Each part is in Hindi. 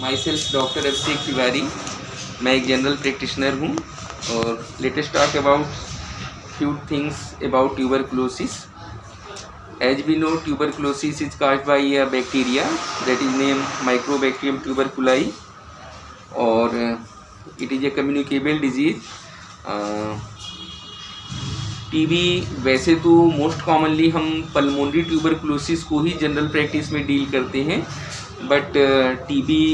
My self doctor Abhishek Tiwari. मैं एक जनरल प्रैक्टिशनर हूँ और latest talk about few things about tuberculosis. As we know, tuberculosis is caused by a bacteria that is named Mycobacterium tuberculei, or it is a communicable disease. TB वैसे तो मोस्ट कॉमनली हम पल्मोनरी ट्यूबरकुलोसिस को ही जनरल प्रैक्टिस में डील करते हैं, बट टीबी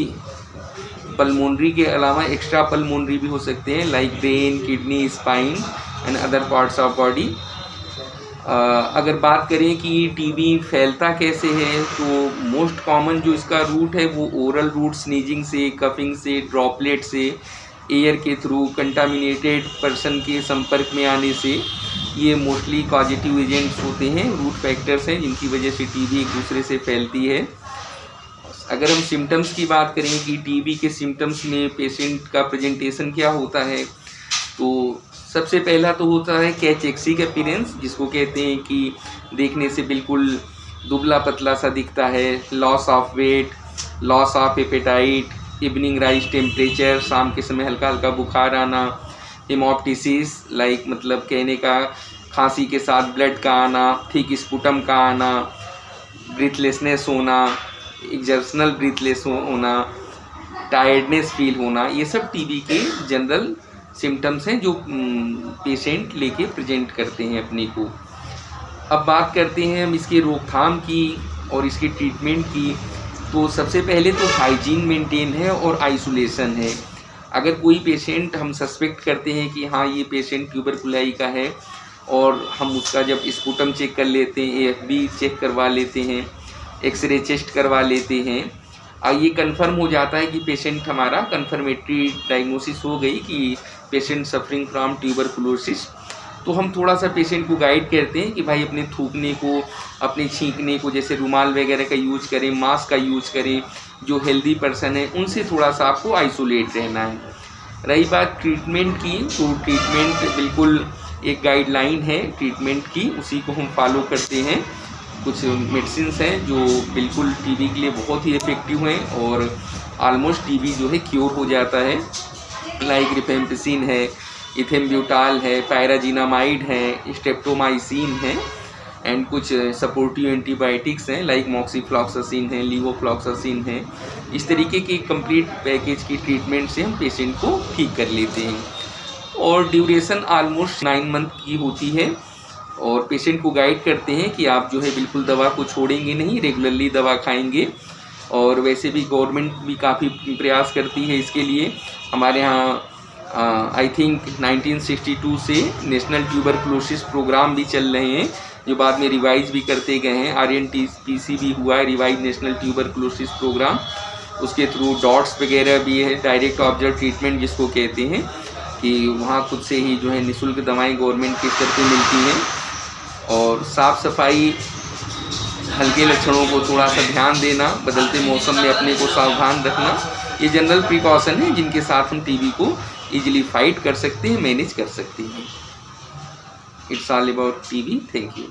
पल्मोनरी के अलावा एक्स्ट्रा पल्मोनरी भी हो सकते हैं, like brain, kidney, spine and other parts of body. अगर बात करें कि टीबी फैलता कैसे है, तो मोस्ट कॉमन जो इसका रूट है वो ओरल रूट, स्नीजिंग से, कफिंग से, ड्रॉपलेट से, एयर के थ्रू, कंटामिनेटेड पर्सन के संपर्क में आने से, ये मोस्टली कॉजेटिव एजेंट्स होते हैं, रूट फैक्टर्स हैं जिनकी वजह से टीबी एक दूसरे से फैलती है। अगर हम सिम्टम्स की बात करें कि टीबी के सिम्टम्स में पेशेंट का प्रेजेंटेशन क्या होता है, तो सबसे पहला तो होता है कैचेक्सिक अपीयरेंस, जिसको कहते हैं कि देखने से बिल्कुल दुबला पतला सा दिखता है, loss of weight, loss of appetite, evening rise temperature, शाम के समय हल्का हल्का बुखार आना, हेमोप्टिसिस लाइक मतलब कहने का खांसी के साथ ब्लड का आना, थिक स्पुटम का आना, ब्रीथलेसनेस होना, एक्जर्शनल ब्रीथलेस होना, टायर्डनेस फील होना, ये सब टीबी के जनरल सिम्टम्स हैं जो पेशेंट लेके प्रेजेंट करते हैं अपने को। अब बात करते हैं हम इसके रोकथाम की और इसके ट्रीटमेंट की। तो सबसे पहले तो हाइजीन मेंटेन है और आइसोलेशन है। अगर कोई पेशेंट हम सस्पेक्ट करते हैं कि हाँ ये पेशेंट ट्यूबरकुलाई का है, और हम उसका जब स्पुटम चेक कर लेते हैं, एएफबी चेक करवा लेते हैं, एक्सरे चेस्ट करवा लेते हैं, और ये कंफर्म हो जाता है कि पेशेंट हमारा कंफर्मेटरी डायग्नोसिस हो गई कि पेशेंट सफरिंग फ्रॉम ट्यूबरकुलोसिस, तो हम थोड़ा सा पेशेंट को गाइड करते हैं कि भाई अपने थूकने को, अपने छींकने को जैसे रुमाल वगैरह का यूज़ करें, मास्क का यूज़ करें, जो हेल्दी पर्सन है उनसे थोड़ा सा आपको आइसोलेट रहना है। रही बात ट्रीटमेंट की, तो ट्रीटमेंट बिल्कुल एक गाइडलाइन है ट्रीटमेंट की, उसी को हम फॉलो करते हैं। कुछ मेडिसिन्स हैं जो बिल्कुल टीबी के लिए बहुत ही इफ़ेक्टिव हैं और ऑलमोस्ट टीबी जो है क्योर हो जाता है, लाइक रिफेम्पिसिन है, इथेम्ब्यूटाल है, पायराजिनामाइड है, स्ट्रेप्टोमाइसिन है, एंड कुछ सपोर्टिव एंटीबायोटिक्स हैं लाइक मॉक्सीफ्लॉक्सासिन है, लीवोफ्लॉक्सासिन है। इस तरीके की कंप्लीट पैकेज की ट्रीटमेंट से हम पेशेंट को ठीक कर लेते हैं और ड्यूरेशन ऑलमोस्ट 9 मंथ की होती है। और पेशेंट को गाइड करते हैं कि आप जो है बिल्कुल दवा को छोड़ेंगे नहीं, रेगुलरली दवा खाएंगे। और वैसे भी गवर्नमेंट भी काफ़ी प्रयास करती है इसके लिए। हमारे यहाँ आई थिंक 1962 से नेशनल ट्यूबरकुलोसिस प्रोग्राम भी चल रहे हैं, जो बाद में रिवाइज भी करते गए हैं। RNTPC भी हुआ है, रिवाइज नेशनल ट्यूबरकुलोसिस प्रोग्राम, उसके थ्रू डॉट्स वगैरह भी है, डायरेक्ट ऑब्जर्व ट्रीटमेंट जिसको कहते हैं, कि वहाँ खुद से ही जो है निःशुल्क दवाएं गवर्नमेंट के स्तर पे मिलती हैं। और साफ़ सफाई, हल्के लक्षणों को थोड़ा सा ध्यान देना, बदलते मौसम में अपने को सावधान रखना, ये जनरल प्रिकॉशन है जिनके साथ हम टीबी को इजीली फाइट कर सकते हैं, मैनेज कर सकते हैं। It's all about TB. Thank you.